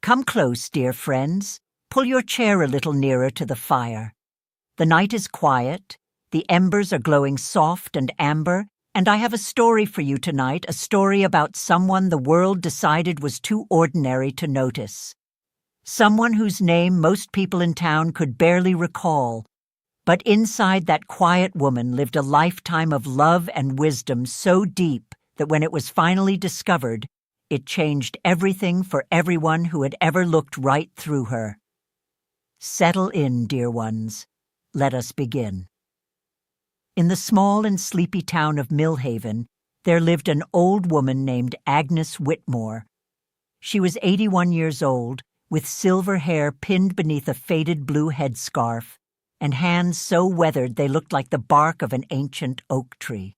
Come close, dear friends. Pull your chair a little nearer to the fire. The night is quiet, the embers are glowing soft and amber, and I have a story for you tonight, a story about someone the world decided was too ordinary to notice. Someone whose name most people in town could barely recall. But inside that quiet woman lived a lifetime of love and wisdom so deep that when it was finally discovered, it changed everything for everyone who had ever looked right through her. Settle in, dear ones. Let us begin. In the small and sleepy town of Millhaven, there lived an old woman named Agnes Whitmore. She was 81 years old, with silver hair pinned beneath a faded blue headscarf, and hands so weathered they looked like the bark of an ancient oak tree.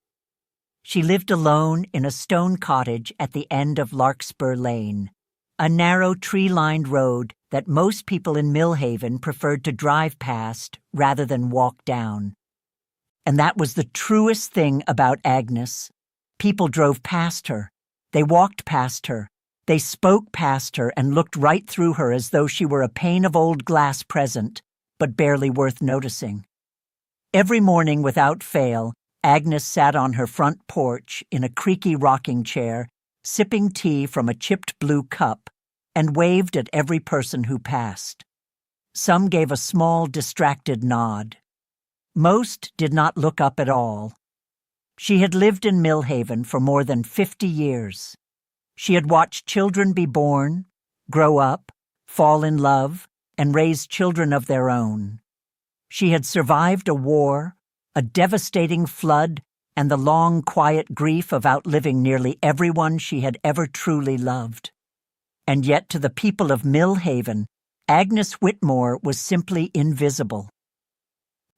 She lived alone in a stone cottage at the end of Larkspur Lane, a narrow tree-lined road that most people in Millhaven preferred to drive past rather than walk down. And that was the truest thing about Agnes. People drove past her. They walked past her. They spoke past her and looked right through her as though she were a pane of old glass present, but barely worth noticing. Every morning without fail, Agnes sat on her front porch in a creaky rocking chair, sipping tea from a chipped blue cup, and waved at every person who passed. Some gave a small, distracted nod. Most did not look up at all. She had lived in Millhaven for more than 50 years. She had watched children be born, grow up, fall in love, and raise children of their own. She had survived a war, a devastating flood, and the long, quiet grief of outliving nearly everyone she had ever truly loved. And yet to the people of Millhaven, Agnes Whitmore was simply invisible.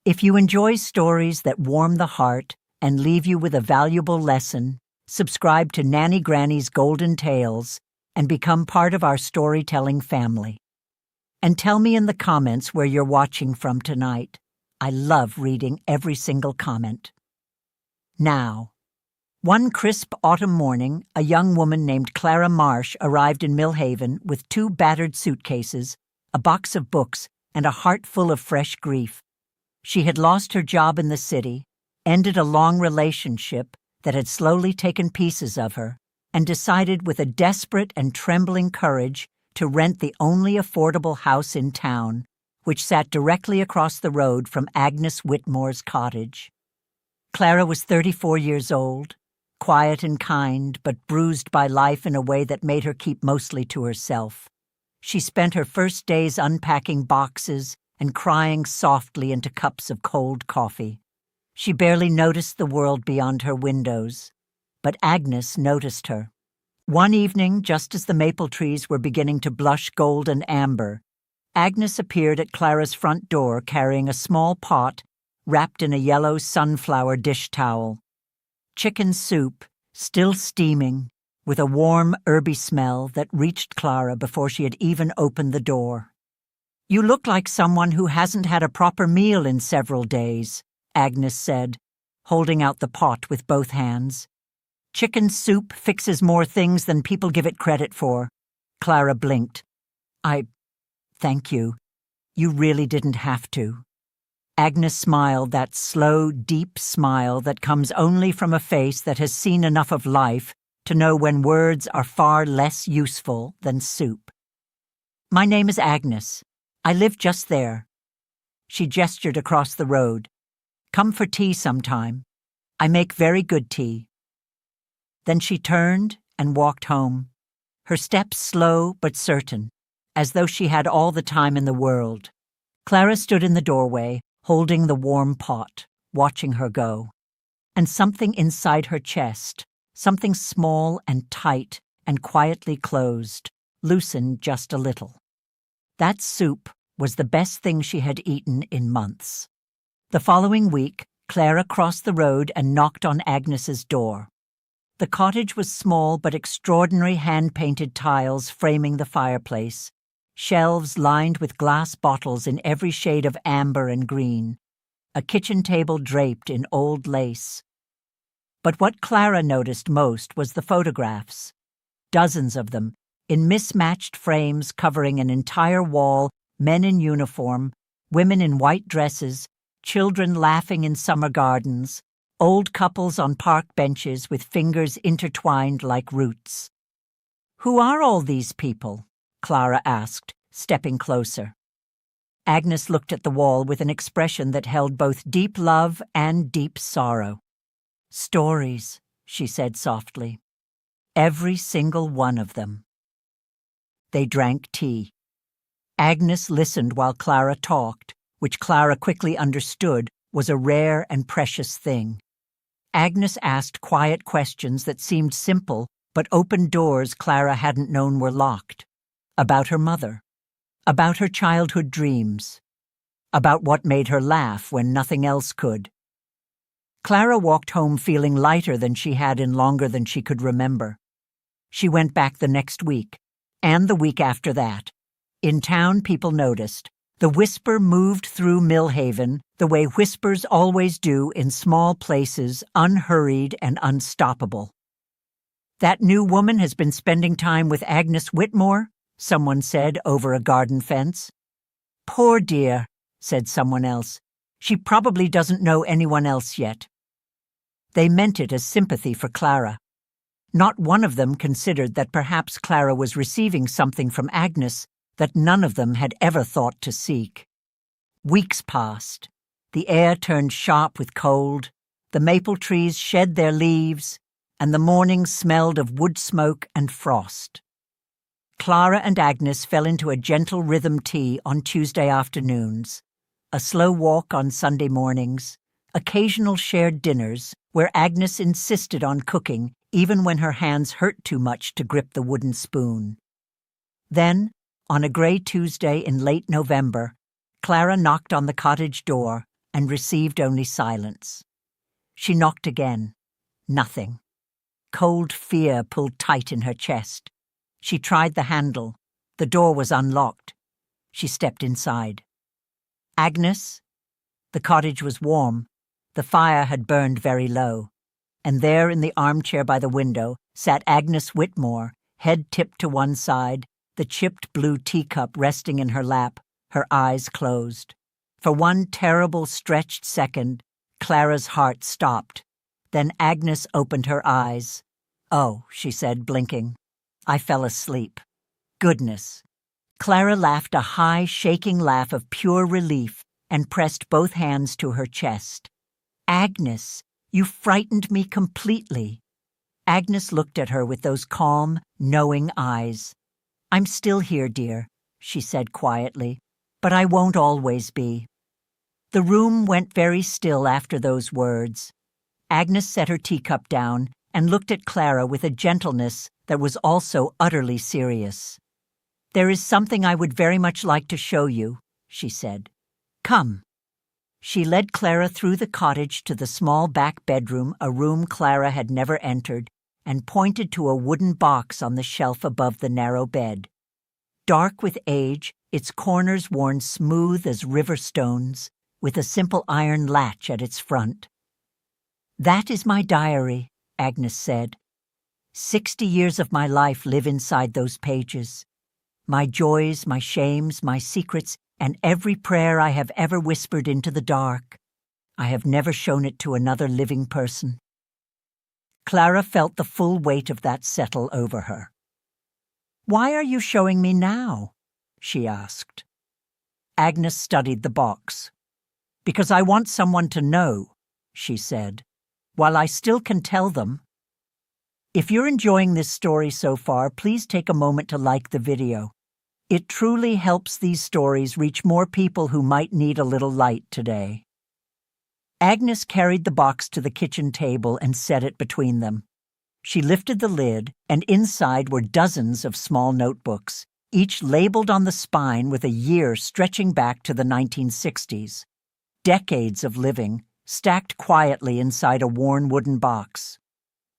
If you enjoy stories that warm the heart and leave you with a valuable lesson, subscribe to Nanny Granny's Golden Tales and become part of our storytelling family. And tell me in the comments where you're watching from tonight. I love reading every single comment. Now, one crisp autumn morning, a young woman named Clara Marsh arrived in Millhaven with 2 battered suitcases, a box of books, and a heart full of fresh grief. She had lost her job in the city, ended a long relationship that had slowly taken pieces of her, and decided with a desperate and trembling courage to rent the only affordable house in town, which sat directly across the road from Agnes Whitmore's cottage. Clara was 34 years old, quiet and kind, but bruised by life in a way that made her keep mostly to herself. She spent her first days unpacking boxes and crying softly into cups of cold coffee. She barely noticed the world beyond her windows, but Agnes noticed her. One evening, just as the maple trees were beginning to blush gold and amber, Agnes appeared at Clara's front door carrying a small pot wrapped in a yellow sunflower dish towel. Chicken soup, still steaming, with a warm, herby smell that reached Clara before she had even opened the door. "You look like someone who hasn't had a proper meal in several days," Agnes said, holding out the pot with both hands. "Chicken soup fixes more things than people give it credit for." Clara blinked. Thank you. You really didn't have to." Agnes smiled, that slow, deep smile that comes only from a face that has seen enough of life to know when words are far less useful than soup. "My name is Agnes. I live just there." She gestured across the road. "Come for tea sometime. I make very good tea." Then she turned and walked home, her steps slow but certain, as though she had all the time in the world. Clara stood in the doorway, holding the warm pot, watching her go. And something inside her chest, something small and tight and quietly closed, loosened just a little. That soup was the best thing she had eaten in months. The following week, Clara crossed the road and knocked on Agnes's door. The cottage was small but extraordinary hand-painted tiles framing the fireplace, shelves lined with glass bottles in every shade of amber and green, a kitchen table draped in old lace. But what Clara noticed most was the photographs. Dozens of them, In mismatched frames covering an entire wall, men in uniform, women in white dresses, children laughing in summer gardens, old couples on park benches with fingers intertwined like roots. "Who are all these people?" Clara asked, stepping closer. Agnes looked at the wall with an expression that held both deep love and deep sorrow. "Stories," she said softly. "Every single one of them." They drank tea. Agnes listened while Clara talked, which Clara quickly understood was a rare and precious thing. Agnes asked quiet questions that seemed simple but opened doors Clara hadn't known were locked. About her mother. About her childhood dreams. About what made her laugh when nothing else could. Clara walked home feeling lighter than she had in longer than she could remember. She went back the next week, and the week after that. In town, people noticed. The whisper moved through Millhaven the way whispers always do in small places, unhurried and unstoppable. "That new woman has been spending time with Agnes Whitmore," someone said over a garden fence. "Poor dear," said someone else. "She probably doesn't know anyone else yet." They meant it as sympathy for Clara. Not one of them considered that perhaps Clara was receiving something from Agnes that none of them had ever thought to seek. Weeks passed. The air turned sharp with cold, the maple trees shed their leaves, and the mornings smelled of wood smoke and frost. Clara and Agnes fell into a gentle rhythm tea on Tuesday afternoons, a slow walk on Sunday mornings, occasional shared dinners where Agnes insisted on cooking even when her hands hurt too much to grip the wooden spoon. Then, on a gray Tuesday in late November, Clara knocked on the cottage door and received only silence. She knocked again. Nothing. Cold fear pulled tight in her chest. She tried the handle. The door was unlocked. She stepped inside. "Agnes?" The cottage was warm. The fire had burned very low. And there in the armchair by the window sat Agnes Whitmore, head tipped to one side, the chipped blue teacup resting in her lap, her eyes closed. For one terrible stretched second, Clara's heart stopped. Then Agnes opened her eyes. "Oh," she said, blinking. "I fell asleep." Goodness. Clara laughed a high, shaking laugh of pure relief and pressed both hands to her chest. "Agnes, you frightened me completely." Agnes looked at her with those calm, knowing eyes. "I'm still here, dear," she said quietly, "but I won't always be." The room went very still after those words. Agnes set her teacup down and looked at Clara with a gentleness that was also utterly serious. "There is something I would very much like to show you," she said. "Come." She led Clara through the cottage to the small back bedroom, a room Clara had never entered, and pointed to a wooden box on the shelf above the narrow bed. Dark with age, its corners worn smooth as river stones, with a simple iron latch at its front. "That is my diary," Agnes said. 60 years of my life live inside those pages. My joys, my shames, my secrets, and every prayer I have ever whispered into the dark. I have never shown it to another living person. Clara felt the full weight of that settle over her. "Why are you showing me now?" she asked. Agnes studied the box. "Because I want someone to know," she said, "while I still can tell them." If you're enjoying this story so far, please take a moment to like the video. It truly helps these stories reach more people who might need a little light today. Agnes carried the box to the kitchen table and set it between them. She lifted the lid, and inside were dozens of small notebooks, each labeled on the spine with a year stretching back to the 1960s. Decades of living, stacked quietly inside a worn wooden box.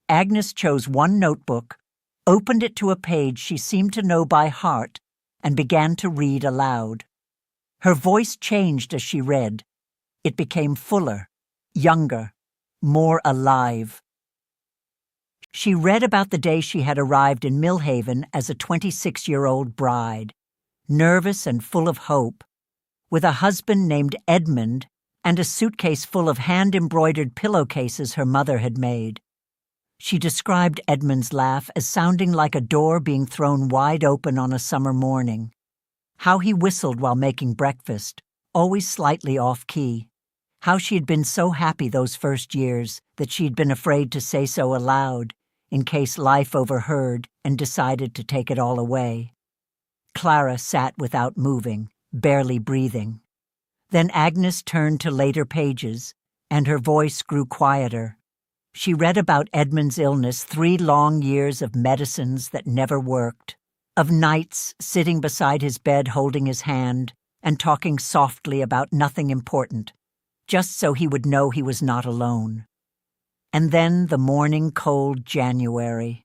Agnes chose one notebook, opened it to a page she seemed to know by heart, and began to read aloud. Her voice changed as she read. It became fuller, younger, more alive. She read about the day she had arrived in Millhaven as a 26-year-old bride, nervous and full of hope, with a husband named Edmund and a suitcase full of hand-embroidered pillowcases her mother had made. She described Edmund's laugh as sounding like a door being thrown wide open on a summer morning, how he whistled while making breakfast, always slightly off-key, how she had been so happy those first years that she'd been afraid to say so aloud in case life overheard and decided to take it all away. Clara sat without moving, barely breathing. Then Agnes turned to later pages, and her voice grew quieter. She read about Edmund's illness, 3 long years of medicines that never worked, of nights sitting beside his bed holding his hand and talking softly about nothing important, just so he would know he was not alone. And then the morning cold January,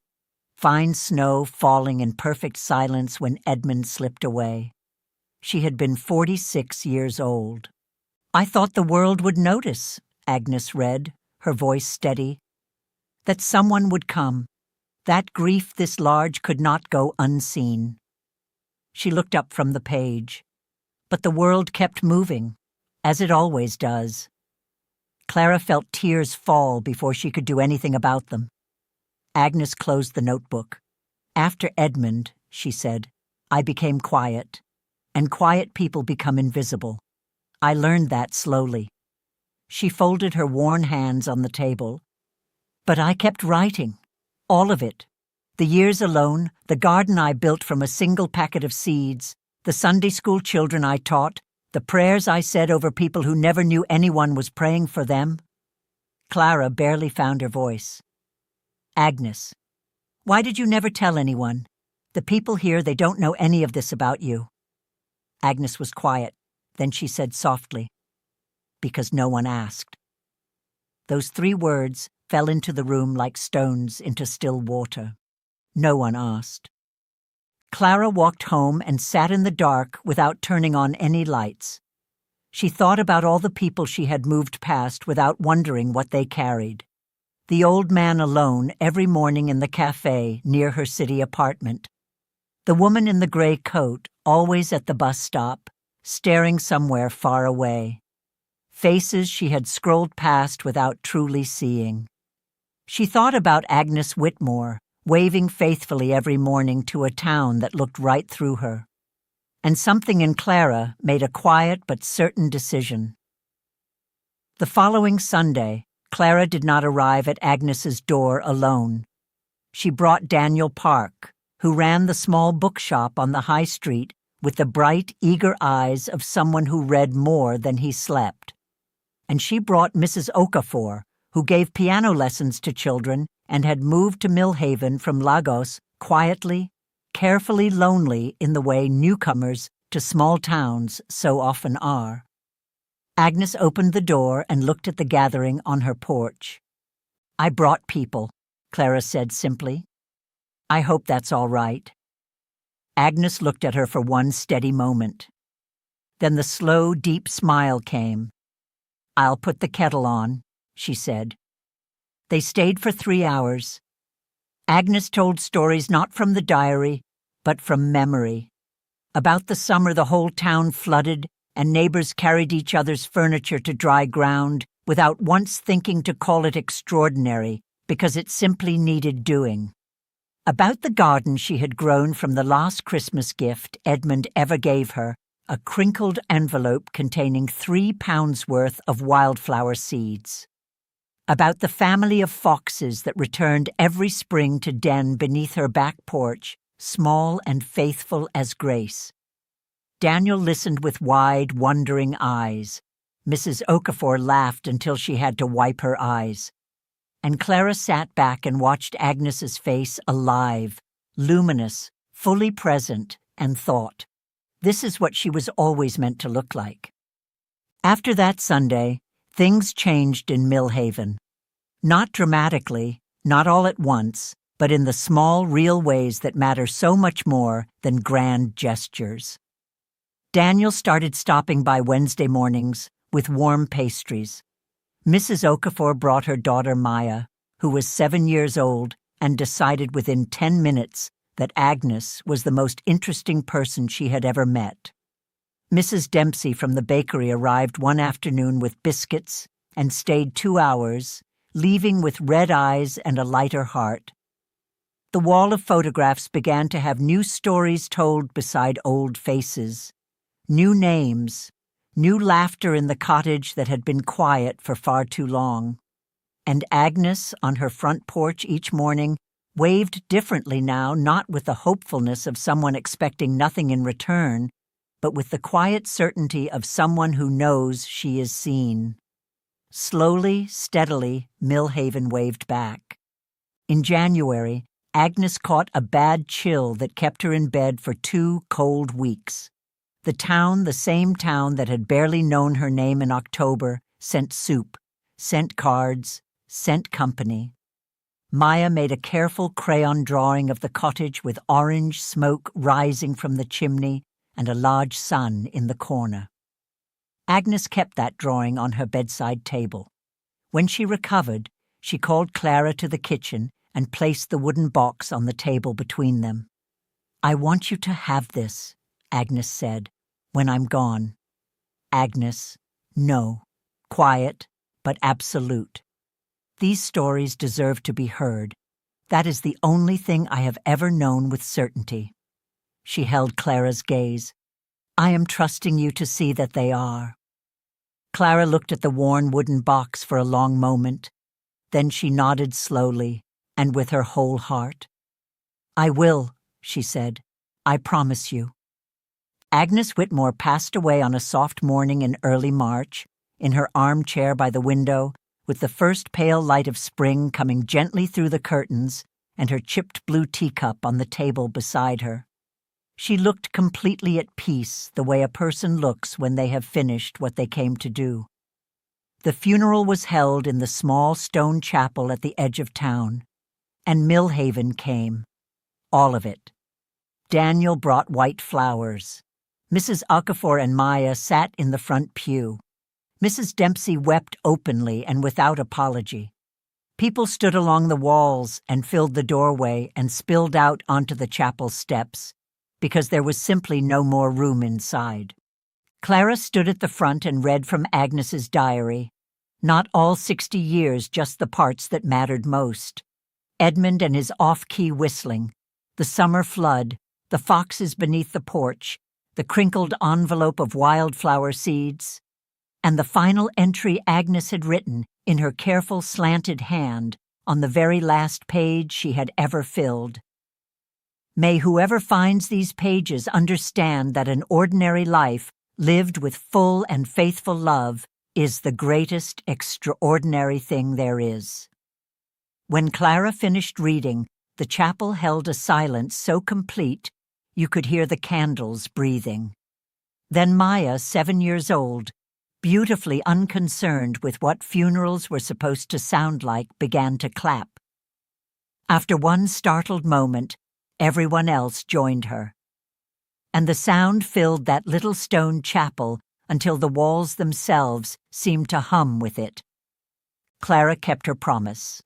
fine snow falling in perfect silence when Edmund slipped away. She had been 46 years old. "I thought the world would notice," Agnes read, her voice steady, "that someone would come. That grief this large could not go unseen." She looked up from the page. But the world kept moving, as it always does. Clara felt tears fall before she could do anything about them. Agnes closed the notebook. "After Edmund," she said, "I became quiet, and quiet people become invisible. I learned that slowly." She folded her worn hands on the table. "But I kept writing. All of it. The years alone, the garden I built from a single packet of seeds, the Sunday school children I taught, the prayers I said over people who never knew anyone was praying for them." Clara barely found her voice. "Agnes, why did you never tell anyone? The people here, they don't know any of this about you." Agnes was quiet. Then she said softly, "Because no one asked." Those 3 words fell into the room like stones into still water. No one asked. Clara walked home and sat in the dark without turning on any lights. She thought about all the people she had moved past without wondering what they carried. The old man alone every morning in the cafe near her city apartment. The woman in the gray coat always at the bus stop, staring somewhere far away. Faces she had scrolled past without truly seeing. She thought about Agnes Whitmore, waving faithfully every morning to a town that looked right through her. And something in Clara made a quiet but certain decision. The following Sunday, Clara did not arrive at Agnes's door alone. She brought Daniel Park, who ran the small bookshop on the high street with the bright, eager eyes of someone who read more than he slept. And she brought Mrs. Okafor, who gave piano lessons to children and had moved to Millhaven from Lagos quietly, carefully lonely in the way newcomers to small towns so often are. Agnes opened the door and looked at the gathering on her porch. "I brought people," Clara said simply. "I hope that's all right." Agnes looked at her for one steady moment. Then the slow, deep smile came. "I'll put the kettle on," she said. They stayed for 3 hours. Agnes told stories not from the diary, but from memory. About the summer the whole town flooded, and neighbors carried each other's furniture to dry ground without once thinking to call it extraordinary, because it simply needed doing. About the garden she had grown from the last Christmas gift Edmund ever gave her, a crinkled envelope containing 3 pounds worth of wildflower seeds. About the family of foxes that returned every spring to den beneath her back porch, small and faithful as Grace. Daniel listened with wide, wondering eyes. Mrs. Okafor laughed until she had to wipe her eyes. And Clara sat back and watched Agnes's face alive, luminous, fully present, and thought, this is what she was always meant to look like. After that Sunday, things changed in Millhaven. Not dramatically, not all at once, but in the small, real ways that matter so much more than grand gestures. Daniel started stopping by Wednesday mornings with warm pastries. Mrs. Okafor brought her daughter Maya, who was 7 years old and decided within 10 minutes that Agnes was the most interesting person she had ever met. Mrs. Dempsey from the bakery arrived one afternoon with biscuits and stayed 2 hours, leaving with red eyes and a lighter heart. The wall of photographs began to have new stories told beside old faces, new names, new laughter in the cottage that had been quiet for far too long. And Agnes, on her front porch each morning, waved differently now, not with the hopefulness of someone expecting nothing in return, but with the quiet certainty of someone who knows she is seen. Slowly, steadily, Millhaven waved back. In January, Agnes caught a bad chill that kept her in bed for 2 cold weeks. The town, the same town that had barely known her name in October, sent soup, sent cards, sent company. Maya made a careful crayon drawing of the cottage with orange smoke rising from the chimney and a large sun in the corner. Agnes kept that drawing on her bedside table. When she recovered, she called Clara to the kitchen and placed the wooden box on the table between them. "I want you to have this," Agnes said, "when I'm gone." Agnes, no. Quiet, but absolute. These stories deserve to be heard. That is the only thing I have ever known with certainty. She held Clara's gaze. "I am trusting you to see that they are." Clara looked at the worn wooden box for a long moment. Then she nodded slowly and with her whole heart. "I will," she said. "I promise you." Agnes Whitmore passed away on a soft morning in early March, in her armchair by the window, with the first pale light of spring coming gently through the curtains and her chipped blue teacup on the table beside her. She looked completely at peace, the way a person looks when they have finished what they came to do. The funeral was held in the small stone chapel at the edge of town, and Millhaven came. All of it. Daniel brought white flowers. Mrs. Okafor and Maya sat in the front pew. Mrs. Dempsey wept openly and without apology. People stood along the walls and filled the doorway and spilled out onto the chapel steps, because there was simply no more room inside. Clara stood at the front and read from Agnes's diary. Not all 60 years, just the parts that mattered most. Edmund and his off-key whistling, the summer flood, the foxes beneath the porch, the crinkled envelope of wildflower seeds, and the final entry Agnes had written in her careful slanted hand on the very last page she had ever filled. May whoever finds these pages understand that an ordinary life lived with full and faithful love is the greatest extraordinary thing there is. When Clara finished reading, the chapel held a silence so complete you could hear the candles breathing. Then Maya, 7 years old, beautifully unconcerned with what funerals were supposed to sound like, began to clap. After one startled moment, everyone else joined her. And the sound filled that little stone chapel until the walls themselves seemed to hum with it. Clara kept her promise.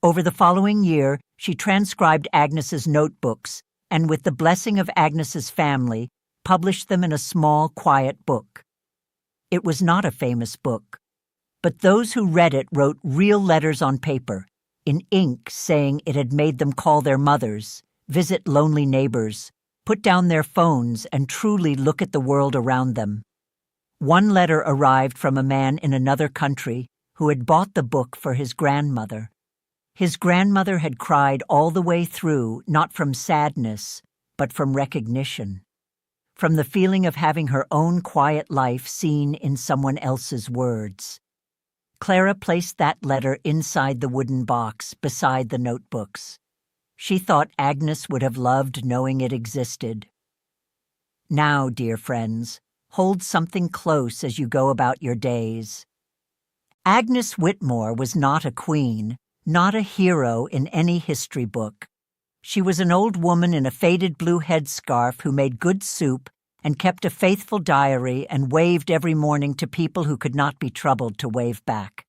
Over the following year, she transcribed Agnes's notebooks and, with the blessing of Agnes's family, published them in a small, quiet book. It was not a famous book, but those who read it wrote real letters on paper, in ink, saying it had made them call their mothers, visit lonely neighbors, put down their phones, and truly look at the world around them. One letter arrived from a man in another country who had bought the book for his grandmother. His grandmother had cried all the way through, not from sadness, but from recognition, from the feeling of having her own quiet life seen in someone else's words. Clara placed that letter inside the wooden box beside the notebooks. She thought Agnes would have loved knowing it existed. Now, dear friends, hold something close as you go about your days. Agnes Whitmore was not a queen, not a hero in any history book. She was an old woman in a faded blue headscarf who made good soup and kept a faithful diary and waved every morning to people who could not be troubled to wave back.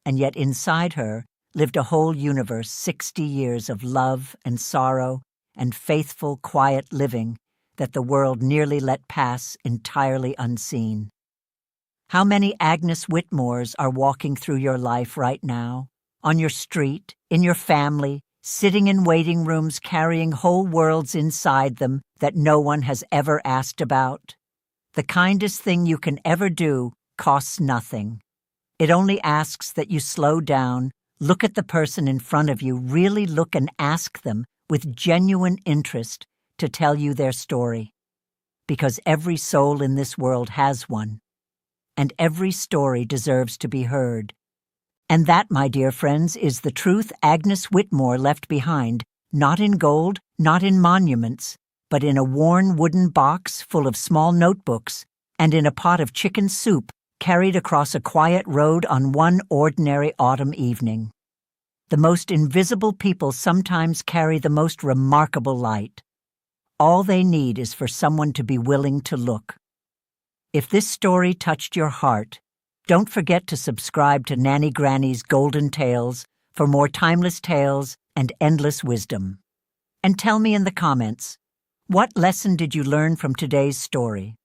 And yet inside her, lived a whole universe, 60 years of love and sorrow and faithful, quiet living that the world nearly let pass entirely unseen. How many Agnes Whitmores are walking through your life right now, on your street, in your family, sitting in waiting rooms carrying whole worlds inside them that no one has ever asked about? The kindest thing you can ever do costs nothing. It only asks that you slow down, look at the person in front of you, really look and ask them with genuine interest to tell you their story. Because every soul in this world has one, and every story deserves to be heard. And that, my dear friends, is the truth Agnes Whitmore left behind, not in gold, not in monuments, but in a worn wooden box full of small notebooks and in a pot of chicken soup carried across a quiet road on one ordinary autumn evening. The most invisible people sometimes carry the most remarkable light. All they need is for someone to be willing to look. If this story touched your heart, don't forget to subscribe to Nanny Granny's Golden Tales for more timeless tales and endless wisdom. And tell me in the comments, what lesson did you learn from today's story?